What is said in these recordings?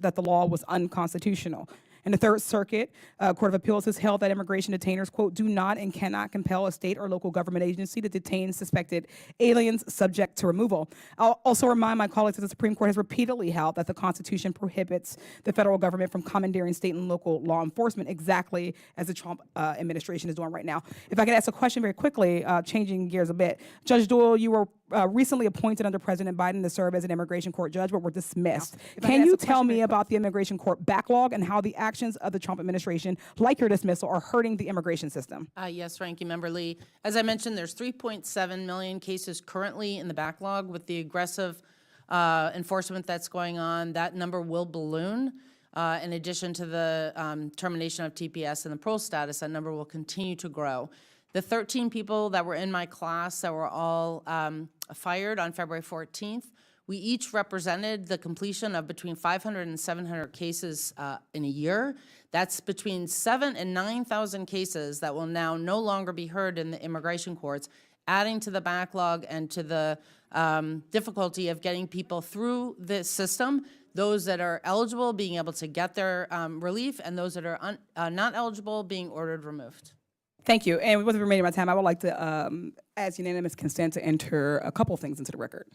that the law was unconstitutional. And the Third Circuit Court of Appeals has held that immigration detainers, quote, do not and cannot compel a state or local government agency to detain suspected aliens subject to removal. I'll also remind my colleagues that the Supreme Court has repeatedly held that the Constitution prohibits the federal government from commandeering state and local law enforcement, exactly as the Trump administration is doing right now. If I could ask a question very quickly, changing gears a bit. Judge Doyle, you were recently appointed under President Biden to serve as an immigration court judge, but were dismissed. Can you tell me about the immigration court backlog and how the actions of the Trump administration, like your dismissal, are hurting the immigration system? Yes, Ranking Member Lee. As I mentioned, there's 3.7 million cases currently in the backlog. With the aggressive enforcement that's going on, that number will balloon. In addition to the termination of TPS and the parole status, that number will continue to grow. The 13 people that were in my class that were all fired on February 14th, we each represented the completion of between 500 and 700 cases in a year. That's between 7,000 and 9,000 cases that will now no longer be heard in the immigration courts, adding to the backlog and to the difficulty of getting people through this system, those that are eligible being able to get their relief, and those that are not eligible being ordered removed. Thank you. And with the remaining of my time, I would like to ask unanimous consent to enter a couple things into the record.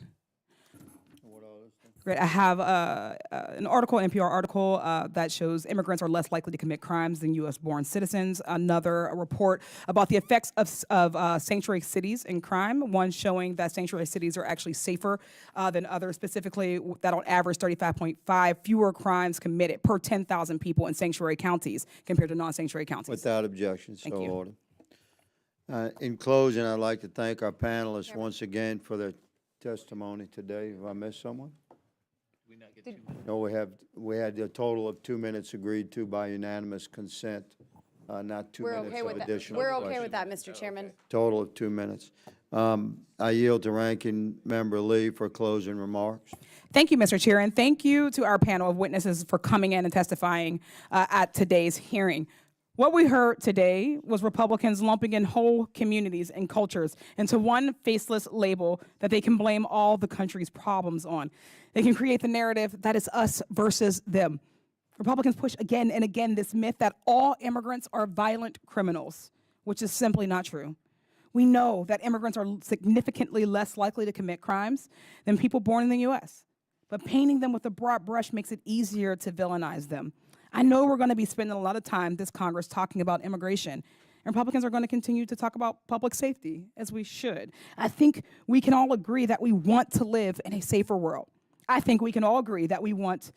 Great. I have an article, an NPR article, that shows immigrants are less likely to commit crimes than U.S.-born citizens. Another report about the effects of sanctuary cities in crime, one showing that sanctuary cities are actually safer than others, specifically that on average 35.5 fewer crimes committed per 10,000 people in sanctuary counties compared to non-sanctuary counties. Without objection, Thank so you. ordered. In closing, I'd like to thank our panelists once again for their testimony today. Have I missed someone? No, we had a total of 2 minutes agreed to by unanimous consent, not 2 minutes of additional We're questions. okay with that, Mr. Chairman. Total of 2 minutes. I yield to Ranking Member Lee for closing remarks. Thank you, Mr. Chair, and thank you to our panel of witnesses for coming in and testifying at today's hearing. What we heard today was Republicans lumping in whole communities and cultures into one faceless label that they can blame all the country's problems on. They can create the narrative that it's us versus them. Republicans push again and again this myth that all immigrants are violent criminals, which is simply not true. We know that immigrants are significantly less likely to commit crimes than people born in the U.S., but painting them with a broad brush makes it easier to villainize them. I know we're going to be spending a lot of time this Congress talking about immigration, and Republicans are going to continue to talk about public safety, as we should. I think we can all agree that we want to live in a safer world. I think we can all agree that we want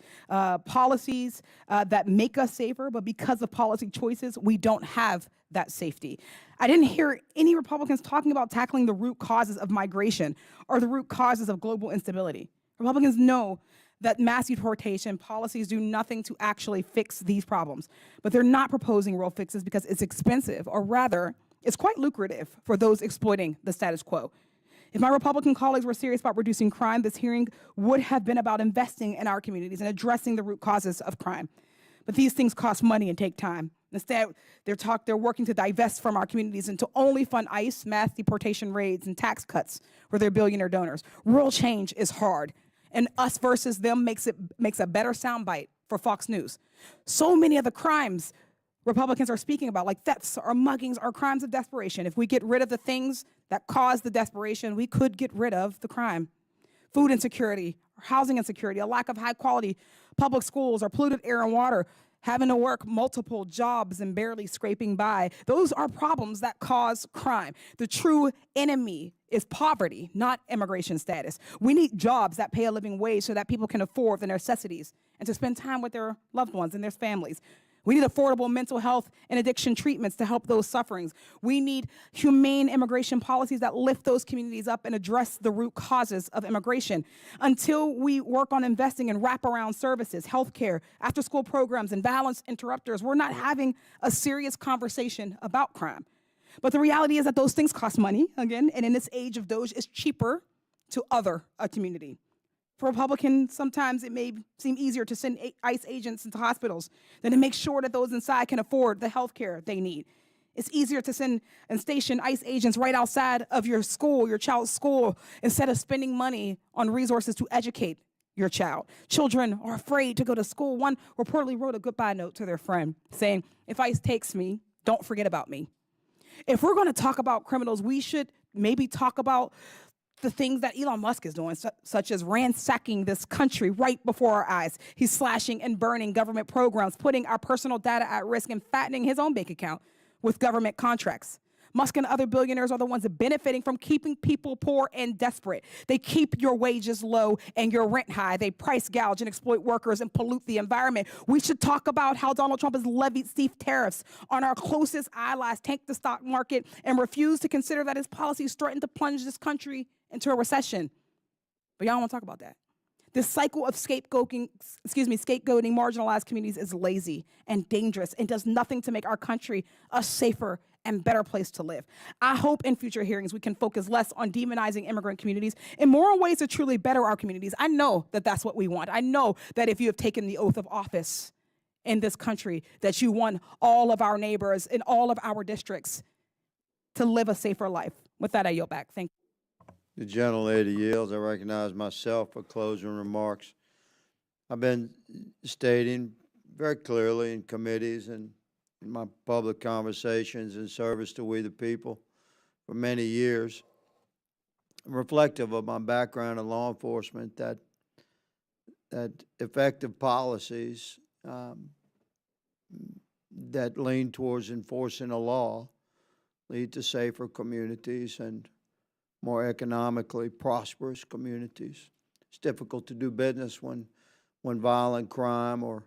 policies that make us safer, but because of policy choices, we don't have that safety. I didn't hear any Republicans talking about tackling the root causes of migration or the root causes of global instability. Republicans know that mass deportation policies do nothing to actually fix these problems, but they're not proposing real fixes because it's expensive, or rather, it's quite lucrative for those exploiting the status quo. If my Republican colleagues were serious about reducing crime, this hearing would have been about investing in our communities and addressing the root causes of crime. But these things cost money and take time. Instead, they're working to divest from our communities and to only fund ICE, mass deportation raids, and tax cuts for their billionaire donors. Real change is hard, and us versus them makes a better soundbite for Fox News. So many of the crimes Republicans are speaking about, like thefts or muggings, are crimes of desperation. If we get rid of the things that cause the desperation, we could get rid of the crime. Food insecurity, housing insecurity, a lack of high quality public schools, or polluted air and water, having to work multiple jobs and barely scraping by. Those are problems that cause crime. The true enemy is poverty, not immigration status. We need jobs that pay a living wage so that people can afford the necessities and to spend time with their loved ones and their families. We need affordable mental health and addiction treatments to help those sufferings. We need humane immigration policies that lift those communities up and address the root causes of immigration. Until we work on investing in wraparound services, healthcare, after-school programs, and violence interrupters, we're not having a serious conversation about crime. But the reality is that those things cost money, again, and in this age of DOGE, it's cheaper to other a community. For Republicans, sometimes it may seem easier to send ICE agents into hospitals than to make sure that those inside can afford the health care they need. It's easier to send and station ICE agents right outside of your school, your child's school, instead of spending money on resources to educate your child. Children are afraid to go to school. One reportedly wrote a goodbye note to their friend saying, "If ICE takes me, don't forget about me." If we're going to talk about criminals, we should maybe talk about the things that Elon Musk is doing, such as ransacking this country right before our eyes. He's slashing and burning government programs, putting our personal data at risk, and fattening his own bank account with government contracts. Musk and other billionaires are the ones benefiting from keeping people poor and desperate. They keep your wages low and your rent high. They price gouge and exploit workers and pollute the environment. We should talk about how Donald Trump has levied steep tariffs on our closest allies, tanked the stock market, and refused to consider that his policies threaten to plunge this country into a recession. But y'all don't want to talk about that. This cycle of scapegoating marginalized communities is lazy and dangerous and does nothing to make our country a safer and better place to live. I hope in future hearings we can focus less on demonizing immigrant communities and more on ways to truly better our communities. I know that that's what we want. I know that if you have taken the oath of office in this country, that you want all of our neighbors in all of our districts to live a safer life. With that, I yield back. Thank you. The gentlelady yields. I recognize myself for closing remarks. I've been stating very clearly in committees and in my public conversations in service to we the people for many years, reflective of my background in law enforcement, that effective policies that lean towards enforcing the law lead to safer communities and more economically prosperous communities. It's difficult to do business when violent crime or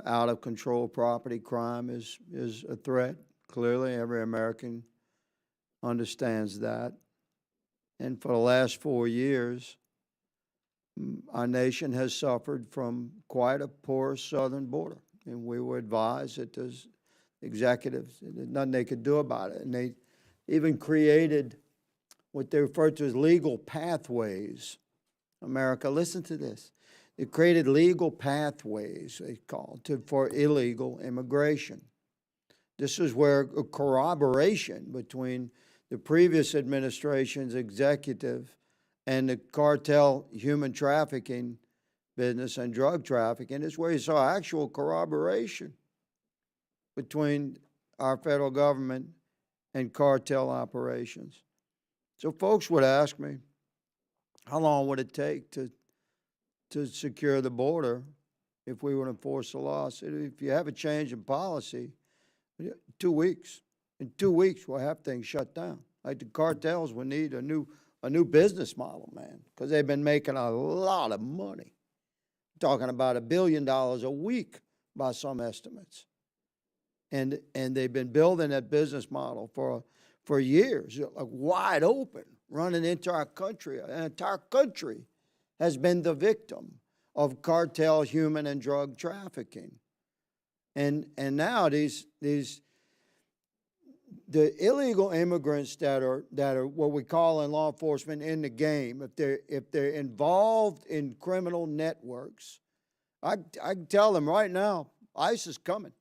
out of control property crime is a threat. Clearly, every American understands that. And for the last 4 years, our nation has suffered from quite a porous southern border. And we were advised that there's executives, there's nothing they could do about it. And they even created what they refer to as legal pathways. America, listen to this. They created legal pathways, they called, for illegal immigration. This is where a corroboration between the previous administration's executive and the cartel human trafficking business and drug trafficking is where you saw actual corroboration between our federal government and cartel operations. So folks would ask me, how long would it take to secure the border if we would enforce the law? I said, if you have a change in policy, 2 weeks. In 2 weeks, we'll have things shut down. Like the cartels will need a new business model, man, because they've been making a lot of money. Talking about $1 billion a week by some estimates. And they've been building that business model for years, like wide open, running into our country. An entire country has been the victim of cartel human and drug trafficking. And now the illegal immigrants that are what we call in law enforcement in the game, if they're involved in criminal networks, I can tell them right now, ICE is coming.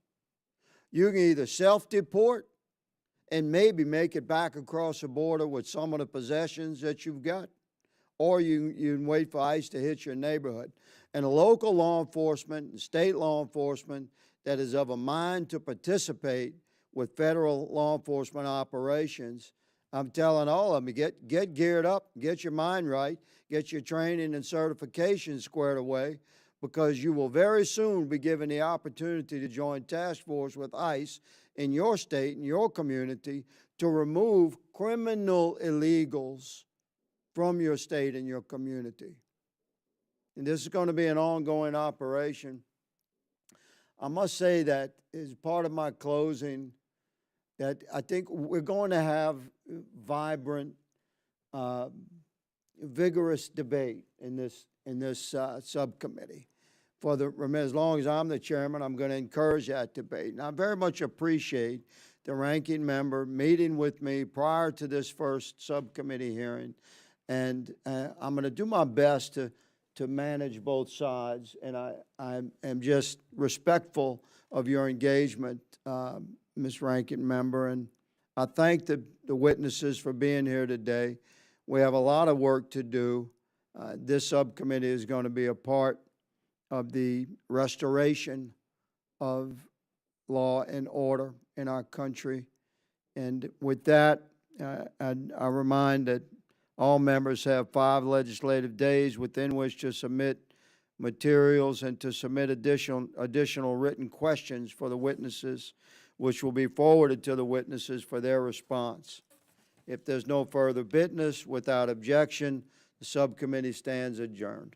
You can either self-deport and maybe make it back across the border with some of the possessions that you've got, or you can wait for ICE to hit your neighborhood. And local law enforcement and state law enforcement that is of a mind to participate with federal law enforcement operations, I'm telling all of them, get geared up, get your mind right, get your training and certification squared away, because you will very soon be given the opportunity to join task force with ICE in your state, in your community, to remove criminal illegals from your state and your community. And this is going to be an ongoing operation. I must say that as part of my closing, that I think we're going to have vibrant, vigorous debate in this subcommittee. As long as I'm the chairman, I'm going to encourage that debate. And I very much appreciate the ranking member meeting with me prior to this first subcommittee hearing. And I'm going to do my best to manage both sides. And I am just respectful of your engagement, Ms. Ranking Member. And I thank the witnesses for being here today. We have a lot of work to do. This subcommittee is going to be a part of the restoration of law and order in our country. And with that, I remind that all members have 5 legislative days within which to submit materials and to submit additional written questions for the witnesses, which will be forwarded to the witnesses for their response. If there's no further business, without objection, the subcommittee stands adjourned.